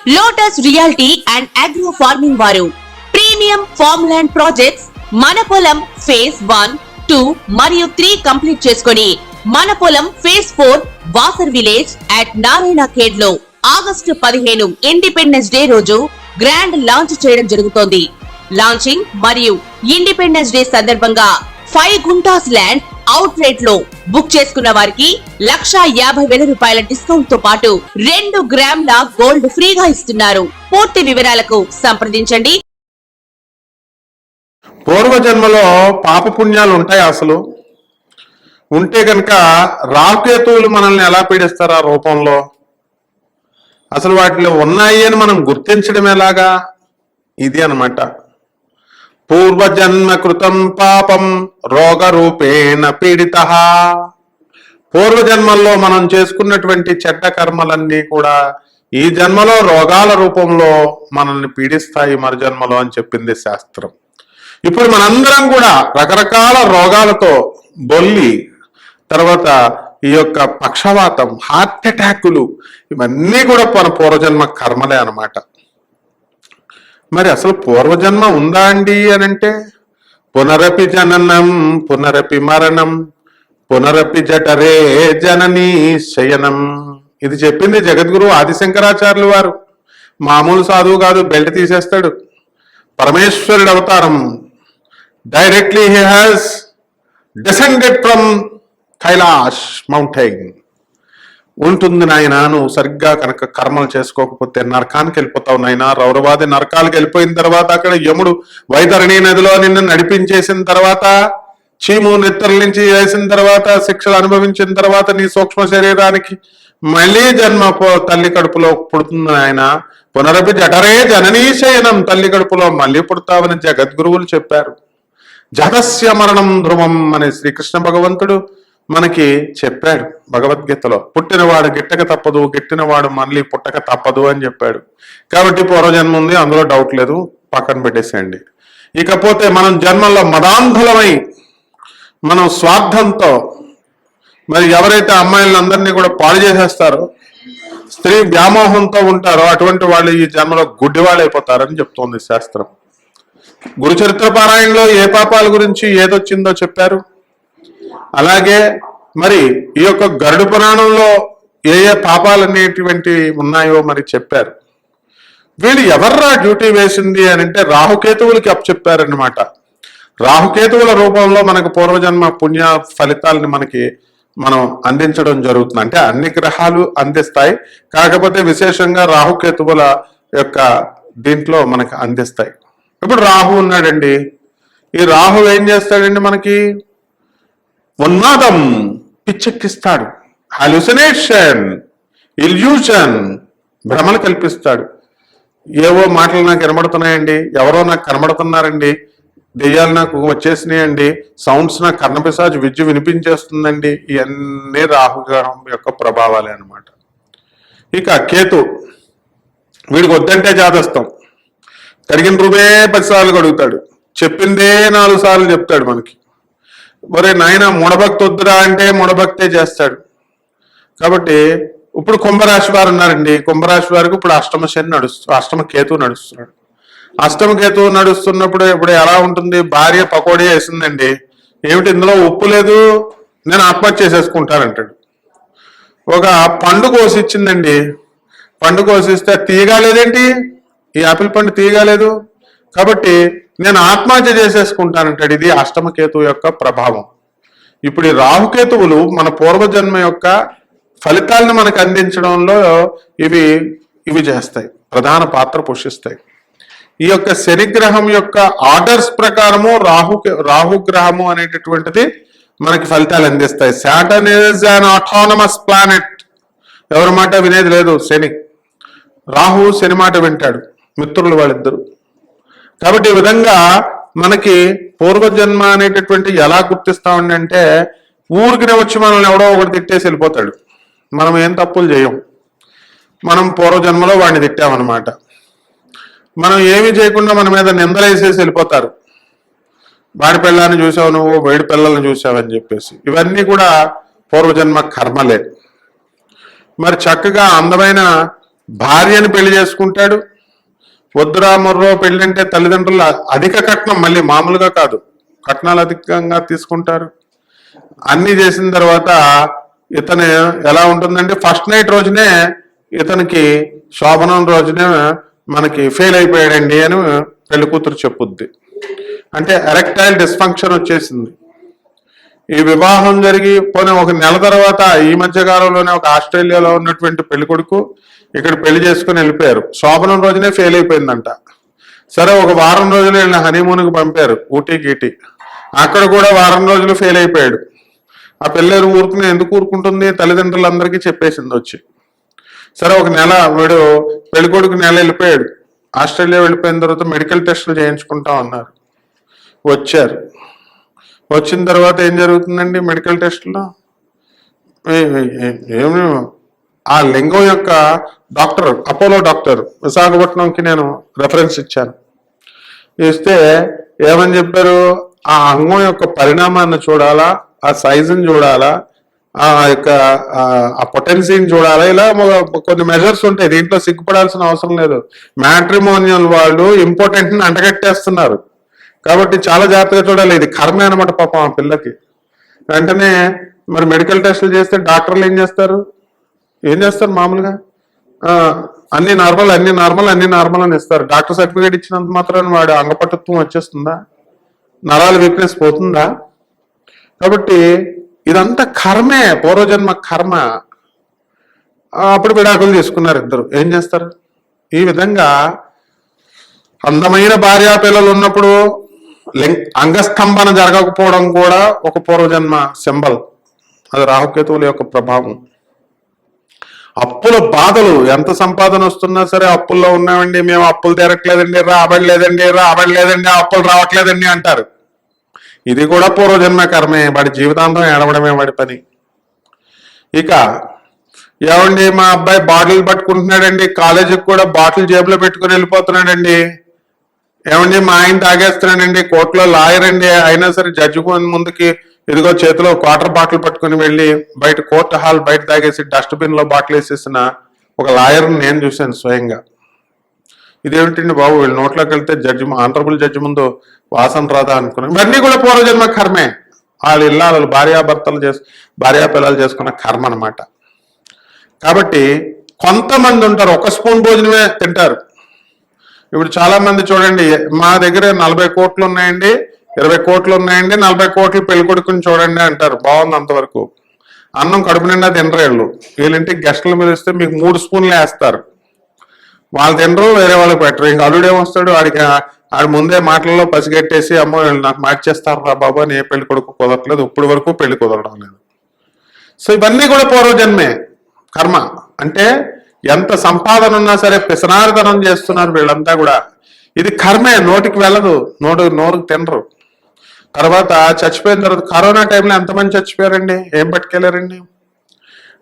Lotus reality and agro farming వారు premium farm land projects మన పొలం ఫేజ్ 1, 2 మరియు 3 కంప్లీట్ చేసుకుని మన పొలం phase 4 Wasar village at Narayana Khed లో ఆగస్టు 15 ఇండిపెండెన్స్ డే రోజు గ్రాండ్ లాంచ్ చేయడం జరుగుతోంది. లాంచింగ్ మరియు ఇండిపెండెన్స్ డే సందర్భంగా 5 గుంటాస్ ల్యాండ్ అవుట్ రేట్ లో బుక్ చేసుకున్న వారికి 1,50,000 రూపాయల డిస్కౌంట్ తో పాటు 2 గ్రాముల గోల్డ్ ఫ్రీగా ఇస్తున్నారు. పూర్తి వివరాలకు సంప్రదించండి. పూర్వజన్మలో పాపపుణ్యాలు ఉంటాయి. అసలు ఉంటే కనుక రాహుకేతువులు మనల్ని ఎలా పీడిస్తారు ఆ రూపంలో? అసలు వాటిలో ఉన్నాయి అని మనం గుర్తించడం ఎలాగా? ఇది అన్నమాట. పూర్వజన్మ కృతం పాపం రోగ రూపేణ పీడిత. పూర్వజన్మల్లో మనం చేసుకున్నటువంటి చెడ్డ కర్మలన్నీ కూడా ఈ జన్మలో రోగాల రూపంలో మనల్ని పీడిస్తాయి మరు జన్మలో అని చెప్పింది శాస్త్రం. ఇప్పుడు మనందరం కూడా రకరకాల రోగాలతో బొల్లి, తర్వాత ఈ యొక్క పక్షవాతం, హార్ట్ అటాకులు, ఇవన్నీ కూడా మన పూర్వజన్మ కర్మలే అన్నమాట. మరి అసలు పూర్వజన్మ ఉందా అండి అని అంటే, పునరపి జననం పునరపి మరణం పునరపి జఠరే జననీ శయనం. ఇది చెప్పింది జగద్గురు ఆదిశంకరాచార్యులు వారు. మామూలు సాధువు కాదు, బెల్ట్ తీసేస్తాడు. పరమేశ్వరుడు అవతారం. Directly he has descended from Kailash mountain. ఉంటుంది నాయన, నువ్వు సరిగ్గా కనుక కర్మలు చేసుకోకపోతే నరకానికి వెళ్ళిపోతావు నాయన. రౌరవాది నరకాలకు వెళ్ళిపోయిన తర్వాత అక్కడ యముడు వైతరణి నదిలో నిన్ను నడిపించేసిన తర్వాత, చీము నెత్తల నుంచి వేసిన తర్వాత, శిక్షలు అనుభవించిన తర్వాత నీ సూక్ష్మ శరీరానికి మళ్ళీ జన్మ తల్లి కడుపులో పుడుతుంది ఆయన. పునరపి జఠరే జననీ శయనం. తల్లి కడుపులో మళ్ళీ పుడతావని జగద్గురువులు చెప్పారు. జగస్య మరణం ధ్రువం అని శ్రీకృష్ణ భగవంతుడు మనకి చెప్పాడు భగవద్గీతలో. పుట్టినవాడు గిట్టక తప్పదు, గిట్టినవాడు మళ్ళీ పుట్టక తప్పదు అని చెప్పాడు. కాబట్టి పూర్వజన్మ ఉంది, అందులో డౌట్ లేదు, పక్కన పెట్టేసేయండి. ఇకపోతే మనం జన్మల్లో మదాంధులమై మనం స్వార్థంతో మరి ఎవరైతే అమ్మాయిలందరినీ కూడా పాడు చేసేస్తారో, స్త్రీ వ్యామోహంతో ఉంటారో, అటువంటి వాళ్ళు ఈ జన్మలో గుడ్డివాళ్ళు అయిపోతారని చెప్తోంది శాస్త్రం. గురుచరిత్ర పారాయణలో ఏ పాపాల గురించి ఏదొచ్చిందో చెప్పారు. అలాగే మరి ఈ యొక్క గరుడు పురాణంలో ఏ ఏ పాపాలు అనేటువంటి ఉన్నాయో మరి చెప్పారు. వీళ్ళు ఎవర్రా డ్యూటీ వేసింది అని అంటే రాహుకేతువులకి అప్పచెప్పారనమాట. రాహుకేతువుల రూపంలో మనకు పూర్వజన్మ పుణ్య ఫలితాలని మనం అందించడం జరుగుతుంది. అంటే అన్ని గ్రహాలు అందిస్తాయి, కాకపోతే విశేషంగా రాహుకేతువుల యొక్క దీంట్లో మనకి అందిస్తాయి. ఇప్పుడు రాహు ఉన్నాడండి. ఈ రాహు ఏం చేస్తాడండి? మనకి ఉన్మాదం, పిచ్చెక్కిస్తాడు. హాల్యూసినేషన్, ఇల్యూషన్, భ్రమలు కల్పిస్తాడు. ఏవో మాటలు నాకు కనబడుతున్నాయండి, ఎవరో నాకు కనబడుతున్నారండి, దెయ్యాలు నాకు వచ్చేసినాయండి, సౌండ్స్ నాకు కర్ణపిశాచు విద్య వినిపించేస్తుందండి. ఇవన్నీ రాహుగ్రహం యొక్క ప్రభావాలే అనమాట. ఇక కేతు, వీడికి వద్దంటే జాతస్తాం. కడిగిన రూపే 10 సార్లు కడుగుతాడు, చెప్పిందే 4 సార్లు చెప్తాడు మనకి. ఒరే నాయన మూఢభక్తి వద్దురా అంటే మూఢభక్తే చేస్తాడు. కాబట్టి ఇప్పుడు కుంభరాశి వారు ఉన్నారండి. కుంభరాశి వారికి ఇప్పుడు అష్టమ కేతువు నడుస్తున్నాడు. అష్టమ కేతువు నడుస్తున్నప్పుడు ఇప్పుడు ఎలా ఉంటుంది? భార్య పకోడీ వేసిందండి, ఏమిటి ఇందులో ఉప్పు లేదు, నేను ఆత్మహత్య చేసేసుకుంటానంటాడు. ఒక పండు కోసిచ్చిందండి, పండు కోసిస్తే తీయగా లేదేంటి, ఈ ఆపిల్ పండు తీయగా లేదు, కాబట్టి నేను ఆత్మహత్య చేసేసుకుంటానంటాడు. ఇది అష్టమకేతువు యొక్క ప్రభావం. ఇప్పుడు ఈ రాహుకేతువులు మన పూర్వజన్మ యొక్క ఫలితాలను మనకు అందించడంలో ఇవి చేస్తాయి, ప్రధాన పాత్ర పోషిస్తాయి. ఈ యొక్క శనిగ్రహం యొక్క ఆర్డర్స్ ప్రకారము రాహుగ్రహము అనేటటువంటిది మనకి ఫలితాలు అందిస్తాయి. Saturn is an autonomous planet. ఎవరి మాట వినేది లేదు శని. రాహు శని మాట వింటాడు, మిత్రులు వాళ్ళిద్దరు. కాబట్టి ఈ విధంగా మనకి పూర్వజన్మ అనేటటువంటి ఎలా గుర్తిస్తామండి అంటే, ఊరికినే వచ్చి మనల్ని ఎవడో ఒకటి తిట్టేసి వెళ్ళిపోతాడు. మనం ఏం తప్పులు చేయం, మనం పూర్వజన్మలో వాడిని తిట్టామన్నమాట. మనం ఏమీ చేయకుండా మన మీద నిందలేసేసి వెళ్ళిపోతారు. వాడి పిల్లాన్ని చూసావు నువ్వు, వేడి పిల్లల్ని చూసావని చెప్పేసి. ఇవన్నీ కూడా పూర్వజన్మ కర్మలే. మరి చక్కగా అందమైన భార్యని పెళ్లి చేసుకుంటాడు. వద్దురా మొర్రో పెళ్లి అంటే తల్లిదండ్రులు అధిక కట్నం, మళ్ళీ మామూలుగా కాదు, కట్నాలు అధికంగా తీసుకుంటారు. అన్ని చేసిన తర్వాత ఇతను ఎలా ఉంటుందంటే ఫస్ట్ నైట్ రోజునే ఇతనికి శోభనం రోజునే మనకి ఫెయిల్ అయిపోయాడండి అని పెళ్లి కూతురు చెప్పుద్ది. అంటే ఎరెక్టైల్ డిస్ఫంక్షన్ వచ్చేసింది. ఈ వివాహం జరిగి పోనీ ఒక నెల తర్వాత ఈ మధ్య కాలంలోనే ఒక ఆస్ట్రేలియాలో ఉన్నటువంటి పెళ్లి కొడుకు ఇక్కడ పెళ్లి చేసుకుని వెళ్ళిపోయారు. శోభనం రోజునే ఫెయిల్ అయిపోయిందంట. సరే ఒక వారం రోజులు వీళ్ళని హనీమూన్కి పంపారు ఊటీ గీటీ. అక్కడ కూడా వారం రోజులు ఫెయిల్ అయిపోయాడు. ఆ పిల్లేరు ఊరుకుని ఎందుకు ఊరుకుంటుంది, తల్లిదండ్రులందరికీ చెప్పేసింది వచ్చి. సరే ఒక నెల వీడు పెళ్లి కొడుకు నెల వెళ్ళిపోయాడు. ఆస్ట్రేలియా వెళ్ళిపోయిన తర్వాత మెడికల్ టెస్టులు చేయించుకుంటా ఉన్నారు. వచ్చారు. వచ్చిన తర్వాత ఏం జరుగుతుందండి మెడికల్ టెస్ట్లో? ఏమి ఆ లింగం యొక్క డాక్టర్, అపోలో డాక్టర్, విశాఖపట్నంకి నేను రెఫరెన్స్ ఇచ్చాను. ఇస్తే ఏమని చెప్పారు, ఆ అంగం యొక్క పరిణామాన్ని చూడాలా, ఆ సైజుని చూడాలా, ఆ యొక్క ఆ పొటెన్సీని చూడాలా, ఇలా కొన్ని మెజర్స్ ఉంటాయి. దీంట్లో సిగ్గుపడాల్సిన అవసరం లేదు. మ్యాట్రిమోనియల్ వాళ్ళు ఇంపార్టెంట్ ని అంటగట్టేస్తున్నారు కాబట్టి చాలా జాగ్రత్తగా చూడాలి. ఇది కర్మే అనమాట పాపం ఆ పిల్లకి. వెంటనే మరి మెడికల్ టెస్టులు చేస్తే డాక్టర్లు ఏం చేస్తారు మామూలుగా అన్ని నార్మల్ అని ఇస్తారు. డాక్టర్ సర్టిఫికేట్ ఇచ్చినంత మాత్రాన్ని వాడు అంగపటుత్వం వచ్చేస్తుందా, నరాల వీక్నెస్ పోతుందా? కాబట్టి ఇదంతా కర్మే, పూర్వజన్మ కర్మ. అప్పుడు విడాకులు తీసుకున్నారు ఇద్దరు. ఏం చేస్తారు? ఈ విధంగా అందమైన భార్యా పిల్లలు ఉన్నప్పుడు అంగస్తంభన జరగకపోవడం కూడా ఒక పూర్వజన్మ సింబల్. అది రాహుకేతువుల యొక్క ప్రభావం. అప్పుల బాధలు, ఎంత సంపాదన వస్తున్నా సరే అప్పుల్లో ఉన్నామండి, మేము అప్పులు తీరట్లేదండి, రాబడలేదండి, అప్పులు రావట్లేదండి అంటారు. ఇది కూడా పూర్వజన్మ కర్మే. వాడి జీవితాంతం ఏడవడమే వాడి పని. ఇక ఏమండి మా అబ్బాయి బాటిల్ పట్టుకుంటున్నాడండి, కాలేజీకి కూడా బాటిల్ జేబులో పెట్టుకుని వెళ్ళిపోతున్నాడండి. ఏమండి మా ఆయన తాగేస్తున్నాడండి, కోర్టులో లాయర్ అండి, అయినా సరే జడ్జి ముందుకి ఇదిగో చేతిలో వాటర్ బాటిల్ పట్టుకుని వెళ్ళి బయట కోర్టు హాల్ బయట తాగేసి డస్ట్బిన్ లో బాటిల్ వేసేసిన ఒక లాయర్ని నేను చూశాను స్వయంగా. ఇదేమిటండి బాబు, వీళ్ళు నోట్లోకి వెళ్తే ఆనరబుల్ జడ్జి ముందు వాసన రాదా అనుకున్నాను. ఇవన్నీ కూడా పూర్వజన్మ కర్మే. వాళ్ళు ఇల్లాలు భార్యా పిల్లలు చేసుకున్న కర్మ అనమాట. కాబట్టి కొంతమంది ఉంటారు ఒక స్పూన్ భోజనమే తింటారు. ఇప్పుడు చాలా మంది చూడండి, మా దగ్గర 40 కోట్లు ఉన్నాయండి, 20 కోట్లు ఉన్నాయండి, 40 కోట్లు పెళ్లి కొడుకుని చూడండి అంటారు. బాగుంది అంతవరకు. అన్నం కడుపు నిండా తినరు. వీళ్ళింటికి గెస్టులు పిలిస్తే మీకు 3 స్పూన్లు వేస్తారు. వాళ్ళు తినరు, వేరే వాళ్ళకి పెట్టరు. ఇంక అల్లుడేమొస్తాడు, ఆడి ముందే మాటల్లో పసిగట్టేసి అమ్మో వీళ్ళు నాకు మార్చేస్తారు రా బాబా అని ఏ పెళ్లి కొడుకు కుదరట్లేదు, ఇప్పుడు వరకు పెళ్లి కుదరడం లేదు. సో ఇవన్నీ కూడా పూర్వజన్మే కర్మ. అంటే ఎంత సంపాదన ఉన్నా సరే పిసనారితనం చేస్తున్నారు వీళ్ళంతా కూడా. ఇది కర్మే, నోటికి వెళ్ళదు, నోరుకు తినరు. తర్వాత చచ్చిపోయిన తర్వాత కరోనా టైంలో ఎంతమంది చచ్చిపోయారండి, ఏం పట్టుకెళ్ళారండి?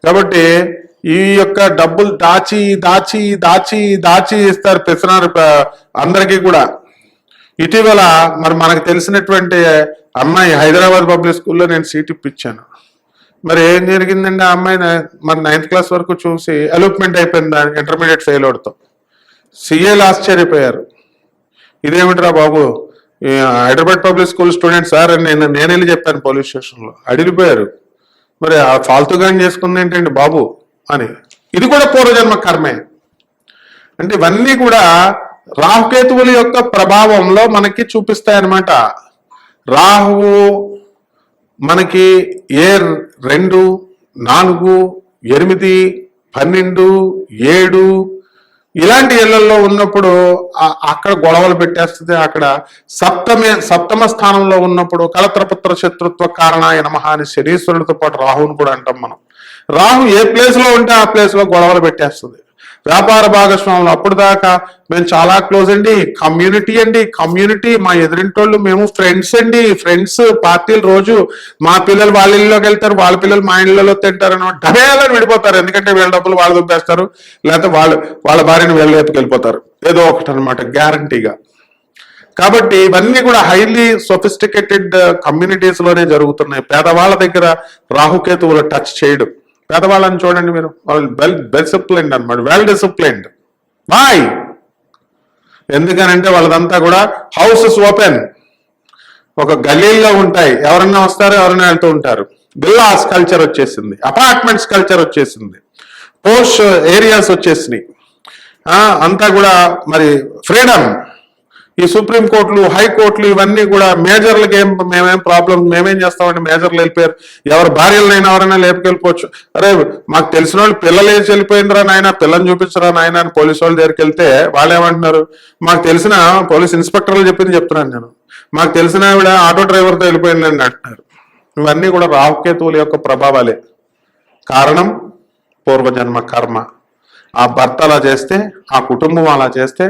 కాబట్టి ఈ యొక్క డబ్బులు దాచి దాచి దాచి దాచి ఇస్తారు పిసనారు అందరికీ కూడా. ఇటీవల మరి మనకు తెలిసినటువంటి అమ్మాయి హైదరాబాద్ పబ్లిక్ స్కూల్లో నేను సీట్ ఇప్పించాను. మరి ఏం జరిగిందండి, ఆ అమ్మాయి మరి 9th క్లాస్ వరకు చూసి ఎలూప్మెంట్ అయిపోయింది ఇంటర్మీడియట్ ఫెయిల్ అవడంతో. సీఏలు ఆశ్చర్యపోయారు, ఇదేమిట్రా బాబు, Hyderabad public school student sir అని నేను వెళ్ళి చెప్పాను పోలీస్ స్టేషన్లో. అడిగిపోయారు, మరి ఆ ఫాల్తుగాని చేసుకుంది ఏంటండి బాబు అని. ఇది కూడా పూర్వజన్మ కర్మే. అంటే ఇవన్నీ కూడా రాహుకేతువుల యొక్క ప్రభావంలో మనకి చూపిస్తాయన్నమాట. రాహువు మనకి 2, 4, 8, 12, 7 ఇలాంటి ఇళ్లలో ఉన్నప్పుడు అక్కడ గొడవలు పెట్టేస్తుంది. అక్కడ సప్తమ స్థానంలో ఉన్నప్పుడు కలత్రపుత్ర శత్రుత్వ కారణాయ నమః అని శనీశ్వరుడితో పాటు రాహువుని కూడా అంటాం మనం. రాహు ఏ ప్లేస్ లో ఉంటే ఆ ప్లేస్ లో గొడవలు పెట్టేస్తుంది. వ్యాపార భాగస్వాములు అప్పుడు దాకా మేము చాలా క్లోజ్ అండి, కమ్యూనిటీ మా ఎదురింటోళ్ళు మేము ఫ్రెండ్స్ అండి, ఫ్రెండ్స్ పార్టీలు రోజు మా పిల్లలు వాళ్ళ ఇళ్ళలోకి వెళ్తారు, వాళ్ళ పిల్లలు మా ఇళ్ళలో తింటారు అని డబేలని విడిపోతారు. ఎందుకంటే వీళ్ళ డబ్బులు వాళ్ళు దుబ్బేస్తారు, లేకపోతే వాళ్ళ భార్యను వీళ్ళ వైపుకి వెళ్ళిపోతారు, ఏదో ఒకటి అనమాట గ్యారంటీగా. కాబట్టి ఇవన్నీ కూడా హైలీ సొఫిస్టికేటెడ్ కమ్యూనిటీస్ లోనే జరుగుతున్నాయి. పేదవాళ్ళ దగ్గర రాహుకేతువులు టచ్ చేయడం. పేదవాళ్ళని చూడండి మీరు, వాళ్ళు వెల్ డిసిప్లైన్డ్ అనమాట, వెల్ డిసిప్లైన్డ్. వాయ్? ఎందుకనంటే వాళ్ళదంతా కూడా హౌసెస్ ఓపెన్, ఒక గల్లీల్లో ఉంటాయి, ఎవరన్నా వస్తారు ఎవరన్నా వెళ్తూ ఉంటారు. విల్లాస్ కల్చర్ వచ్చేసింది, అపార్ట్మెంట్స్ కల్చర్ వచ్చేసింది, పోష్ ఏరియాస్ వచ్చేసినాయి. అంతా కూడా మరి ఫ్రీడమ్. ఈ సుప్రీం కోర్టులు, హైకోర్టులు ఇవన్నీ కూడా మేజర్లకి మేమేం ప్రాబ్లం, మేమేం చేస్తామంటే మేజర్లు వెళ్ళిపోయారు, ఎవరు భార్యలనైనా ఎవరైనా లేపుకెళ్ళిపోవచ్చు. అరే మాకు తెలిసిన వాళ్ళు పిల్లలు వేసి వెళ్ళిపోయిందిరా నాయన, పిల్లని చూపించరా నాయన అని పోలీసు వాళ్ళ దగ్గరికి వెళ్తే వాళ్ళు ఏమంటున్నారు, మాకు తెలిసిన పోలీస్ ఇన్స్పెక్టర్లు చెప్తున్నాను నేను, మాకు తెలిసిన ఆవిడ ఆటో డ్రైవర్తో వెళ్ళిపోయిందని అంటున్నారు. ఇవన్నీ కూడా రాహుకేతువుల యొక్క ప్రభావాలే. కారణం పూర్వజన్మ కర్మ. ఆ భర్త అలా చేస్తే, ఆ కుటుంబం అలా చేస్తే,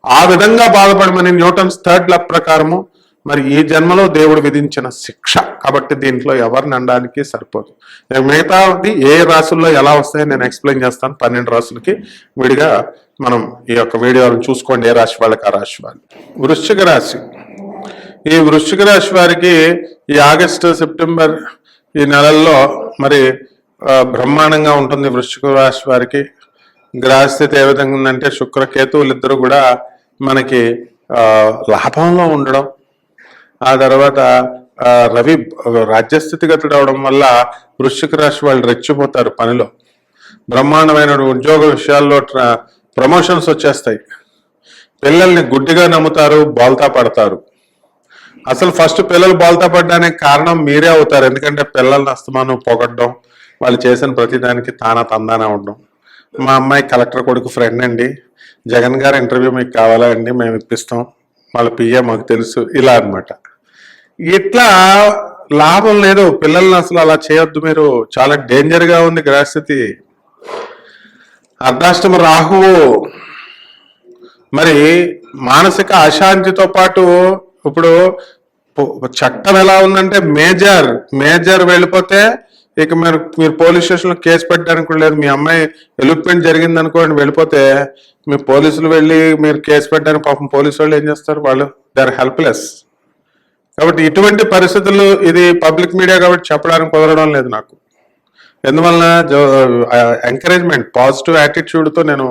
ఆ విధంగా బాధపడమని న్యూటన్స్ థర్డ్ లా ప్రకారము మరి ఈ జన్మలో దేవుడు విధించిన శిక్ష. కాబట్టి దీంట్లో ఎవరిని అనడానికి సరిపోదు. మిగతాది ఏ రాశుల్లో ఎలా వస్తాయో నేను ఎక్స్ప్లెయిన్ చేస్తాను. 12 రాశులకి విడిగా మనం ఈ యొక్క వీడియోలను చూసుకోండి, ఏ రాశి వాళ్ళకి ఆ రాశి వాళ్ళు. వృశ్చిక రాశి. ఈ వృశ్చిక రాశి వారికి ఈ ఆగస్టు, సెప్టెంబర్ ఈ నెలల్లో మరి బ్రహ్మాండంగా ఉంటుంది. వృశ్చిక రాశి వారికి గ్రహస్థితి ఏ విధంగా ఉందంటే, శుక్ర కేతువులు ఇద్దరు కూడా మనకి లాభంలో ఉండడం, ఆ తర్వాత రవి రాజ్యస్థితిగతుడు అవడం వల్ల వృశ్చిక రాశి వాళ్ళు రెచ్చిపోతారు పనిలో. బ్రహ్మాండమైన ఉద్యోగ విషయాల్లో ప్రమోషన్స్ వచ్చేస్తాయి. పిల్లల్ని గుడ్డిగా నమ్ముతారు, బోల్తా పడతారు. అసలు ఫస్ట్ పిల్లలు బోల్తా పడడానికి కారణం మీరే అవుతారు. ఎందుకంటే పిల్లల్ని అస్తమానం పొగడ్డం, వాళ్ళు చేసిన ప్రతిదానికి తందానా ఉండడం. మా అమ్మాయి కలెక్టర్ కొడుకు ఫ్రెండ్ అండి, జగన్ గారు ఇంటర్వ్యూ మీకు కావాలా అండి, మేము ఇప్పిస్తాం, వాళ్ళ పిఏ మాకు తెలుసు, ఇలా అనమాట. ఇట్లా లాభం లేదు. పిల్లల్ని అసలు అలా చేయొద్దు మీరు, చాలా డేంజర్గా ఉంది గ్రహస్థితి. అర్ధాష్టమ రాహువు మరి మానసిక అశాంతితో పాటు ఇప్పుడు చట్టం ఎలా ఉందంటే మేజర్ వెళ్ళిపోతే ఇక మీరు పోలీస్ స్టేషన్లో కేసు పెట్టడానికి కూడా లేదు. మీ అమ్మాయి ఎలుప్మెంట్ జరిగింది అనుకోండి, వెళ్ళిపోతే మీ పోలీసులు వెళ్ళి మీరు కేసు పెట్టడానికి పాపం పోలీసు వాళ్ళు ఏం చేస్తారు, వాళ్ళు దే ఆర్ హెల్ప్లెస్. కాబట్టి ఇటువంటి పరిస్థితులు, ఇది పబ్లిక్ మీడియా కాబట్టి చెప్పడానికి కుదరడం లేదు నాకు. ఎందువలన ఎంకరేజ్మెంట్, పాజిటివ్ యాటిట్యూడ్తో నేను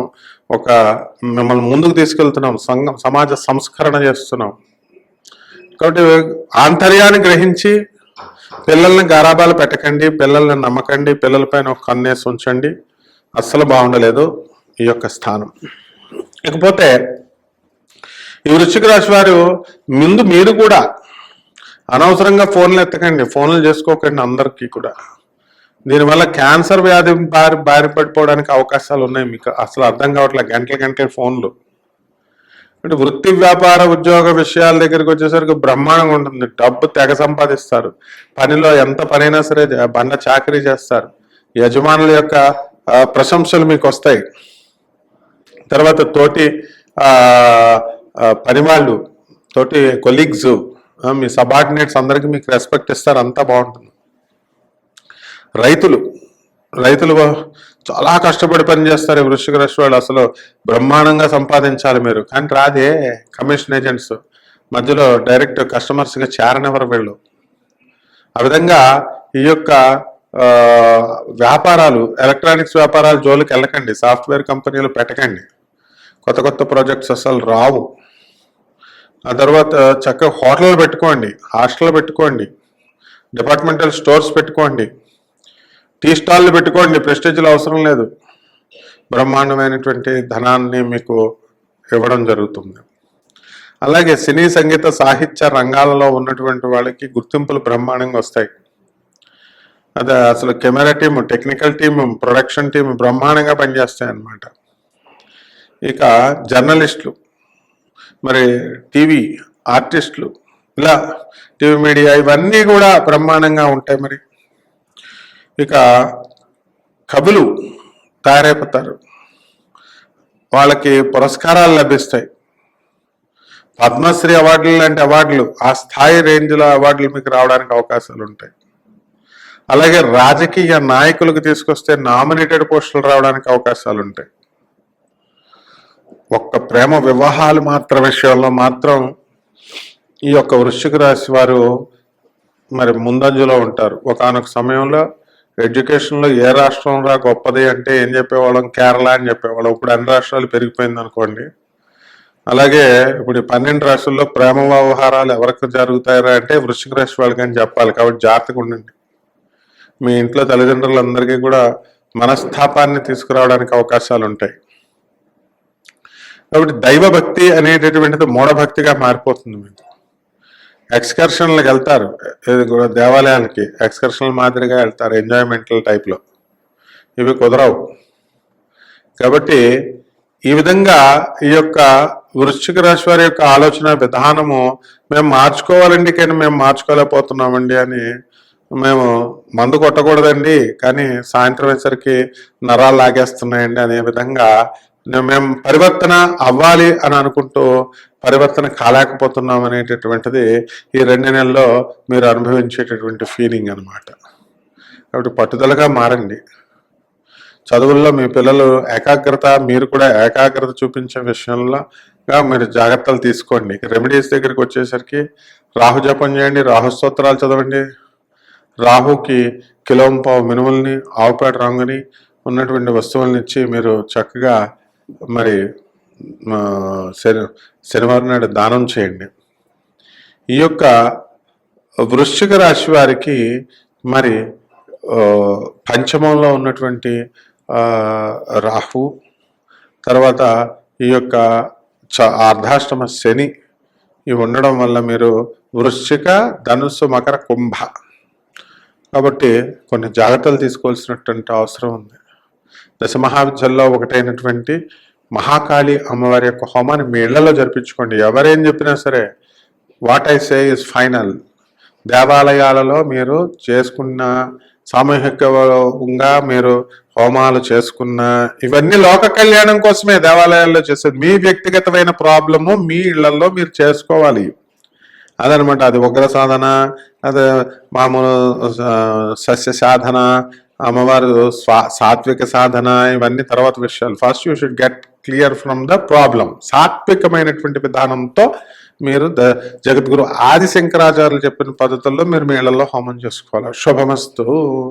మిమ్మల్ని ముందుకు తీసుకెళ్తున్నాం, సమాజ సంస్కరణ చేస్తున్నాం. కాబట్టి ఆంతర్యాన్ని గ్రహించి పిల్లల్ని గారాబాలు పెట్టకండి, పిల్లల్ని నమ్మకండి, పిల్లలపైన ఒక కన్నేసి ఉంచండి. అస్సలు బాగుండలేదు ఈ యొక్క స్థానం. ఇకపోతే ఈ వృశ్చిక రాశి వారు ముందు మీరు కూడా అనవసరంగా ఫోన్లు ఎత్తకండి, ఫోన్లు చేసుకోకండి అందరికీ కూడా. దీనివల్ల క్యాన్సర్ వ్యాధి బారి పడిపోవడానికి అవకాశాలు ఉన్నాయి. మీకు అసలు అర్థం కావట్లేదు, గంటల ఫోన్లు. అంటే వృత్తి, వ్యాపార, ఉద్యోగ విషయాల దగ్గరికి వచ్చేసరికి బ్రహ్మాండంగా ఉంటుంది. డబ్బు తెగ సంపాదిస్తారు, పనిలో ఎంత పనైనా సరే బండ చాకరీ చేస్తారు, యజమానుల యొక్క ప్రశంసలు మీకు వస్తాయి. తర్వాత తోటి పనివాళ్ళు, తోటి కొలీగ్స్, మీ సబార్డినేట్స్ అందరికీ మీకు రెస్పెక్ట్ ఇస్తారు, అంతా బాగుంటుంది. రైతులు చాలా కష్టపడి పనిచేస్తారు ఈ వృశ్చిక రాశి వాళ్ళు. అసలు బ్రహ్మాండంగా సంపాదించాలి మీరు, కానీ రాదే. కమిషన్ ఏజెంట్స్ మధ్యలో డైరెక్ట్ కస్టమర్స్గా చేరనివ్వరు వీళ్ళు. ఆ విధంగా ఈ యొక్క వ్యాపారాలు, ఎలక్ట్రానిక్స్ వ్యాపారాలు జోలికి వెళ్ళకండి, సాఫ్ట్వేర్ కంపెనీలు పెట్టకండి, కొత్త ప్రాజెక్ట్స్ అసలు రావు. ఆ తర్వాత చక్కగా హోటళ్ళు పెట్టుకోండి, హాస్టల్ పెట్టుకోండి, డిపార్ట్మెంటల్ స్టోర్స్ పెట్టుకోండి, టీ స్టాల్లు పెట్టుకోండి, ప్రెస్టేజ్లు అవసరం లేదు. బ్రహ్మాండమైనటువంటి ధనాన్ని మీకు ఇవ్వడం జరుగుతుంది. అలాగే సినీ, సంగీత, సాహిత్య రంగాలలో ఉన్నటువంటి వాళ్ళకి గుర్తింపులు బ్రహ్మాండంగా వస్తాయి. అదే అసలు camera team, technical team, production team బ్రహ్మాండంగా పనిచేస్తాయి అన్నమాట. ఇక జర్నలిస్టులు, మరి టీవీ ఆర్టిస్టులు, ఇలా టీవీ మీడియా, ఇవన్నీ కూడా బ్రహ్మాండంగా ఉంటాయి. మరి ఇక కవులు తయారైపోతారు, వాళ్ళకి పురస్కారాలు లభిస్తాయి, పద్మశ్రీ అవార్డులు లాంటి అవార్డులు, ఆ స్థాయి రేంజ్లో అవార్డులు మీకు రావడానికి అవకాశాలు ఉంటాయి. అలాగే రాజకీయ నాయకులకు తీసుకొస్తే నామినేటెడ్ పోస్టులు రావడానికి అవకాశాలు ఉంటాయి. ఒక్క ప్రేమ వివాహాలు విషయంలో మాత్రం ఈ యొక్క వృశ్చిక రాశి వారు మరి ముందంజలో ఉంటారు. ఒకానొక సమయంలో ఎడ్యుకేషన్లో ఏ రాష్ట్రం రా గొప్పది అంటే ఏం చెప్పేవాళ్ళం? కేరళ అని చెప్పేవాళ్ళం. ఇప్పుడు అన్ని రాష్ట్రాలు పెరిగిపోయింది అనుకోండి. అలాగే ఇప్పుడు 12 రాష్ట్రాల్లో ప్రేమ వ్యవహారాలు ఎవరికి జరుగుతాయా అంటే వృశ్చిక రాశి వాళ్ళకి అని చెప్పాలి. కాబట్టి జాగ్రత్తగా ఉండండి. మీ ఇంట్లో తల్లిదండ్రులందరికీ కూడా మనస్తాపాన్ని తీసుకురావడానికి అవకాశాలు ఉంటాయి. కాబట్టి దైవభక్తి అనేటటువంటిది మూఢభక్తిగా మారిపోతుంది. మీకు ఎక్స్కర్షన్లకు వెళ్తారు, ఇది కూడా దేవాలయాలకి ఎక్స్కర్షన్ల మాదిరిగా వెళ్తారు, ఎంజాయ్మెంటల్ టైప్లో. ఇవి కుదరవు. కాబట్టి ఈ విధంగా ఈ యొక్క వృశ్చిక రాశి వారి యొక్క ఆలోచన విధానము మేము మార్చుకోవాలండి, కానీ మేము మార్చుకోలేకపోతున్నామండి అని. మేము మందు కొట్టకూడదండి, కానీ సాయంత్రం వచ్చేసరికి నరాలు లాగేస్తున్నాయండి అనే విధంగా మేము పరివర్తన అవ్వాలి అని అనుకుంటూ పరివర్తన కాలేకపోతున్నాం అనేటటువంటిది ఈ 2 నెలల్లో మీరు అనుభవించేటటువంటి ఫీలింగ్ అనమాట. కాబట్టి పట్టుదలగా మారండి. చదువుల్లో మీ పిల్లలు ఏకాగ్రత, మీరు కూడా ఏకాగ్రత చూపించే విషయంలో మీరు జాగ్రత్తలు తీసుకోండి. రెమెడీస్ దగ్గరికి వచ్చేసరికి రాహు జపం చేయండి, రాహు స్తోత్రాలు చదవండి. రాహుకి కిలోంపావు మినుముల్ని, ఆవుపేట రంగుని ఉన్నటువంటి వస్తువులను ఇచ్చి మీరు చక్కగా మరి శనివారం నాడు దానం చేయండి. ఈ యొక్క వృశ్చిక రాశి వారికి మరి పంచమంలో ఉన్నటువంటి రాహు, తర్వాత ఈ యొక్క అర్ధాష్టమ శని ఇవి ఉండడం వల్ల మీరు వృశ్చిక, ధనుస్సు, మకర, కుంభ కాబట్టి కొన్ని జాగ్రత్తలు తీసుకోవాల్సినటువంటి అవసరం ఉంది. దశమహావిద్యల్లో ఒకటైనటువంటి మహాకాళి అమ్మవారి యొక్క హోమాన్ని మీ ఇళ్లలో జరిపించుకోండి. ఎవరేం చెప్పినా సరే what I say is final. దేవాలయాలలో మీరు చేసుకున్న సామూహికంగా మీరు హోమాలు చేసుకున్న ఇవన్నీ లోక కళ్యాణం కోసమే దేవాలయాల్లో చేసేది. మీ వ్యక్తిగతమైన ప్రాబ్లము మీ ఇళ్లలో మీరు చేసుకోవాలి. అదనమాట. అది ఉగ్ర సాధన, అది మామూలు సస్య సాధన, అమ్మవారు సాత్విక సాధన, ఇవన్నీ తర్వాత విషయాలు. First you should get clear from the problem. సాత్వికమైనటువంటి విధానంతో మీరు జగద్గురు ఆది శంకరాచార్యులు చెప్పిన పద్ధతుల్లో మీరు మీ ఇళ్లలో హోమం చేసుకోవాలి. శుభమస్తు.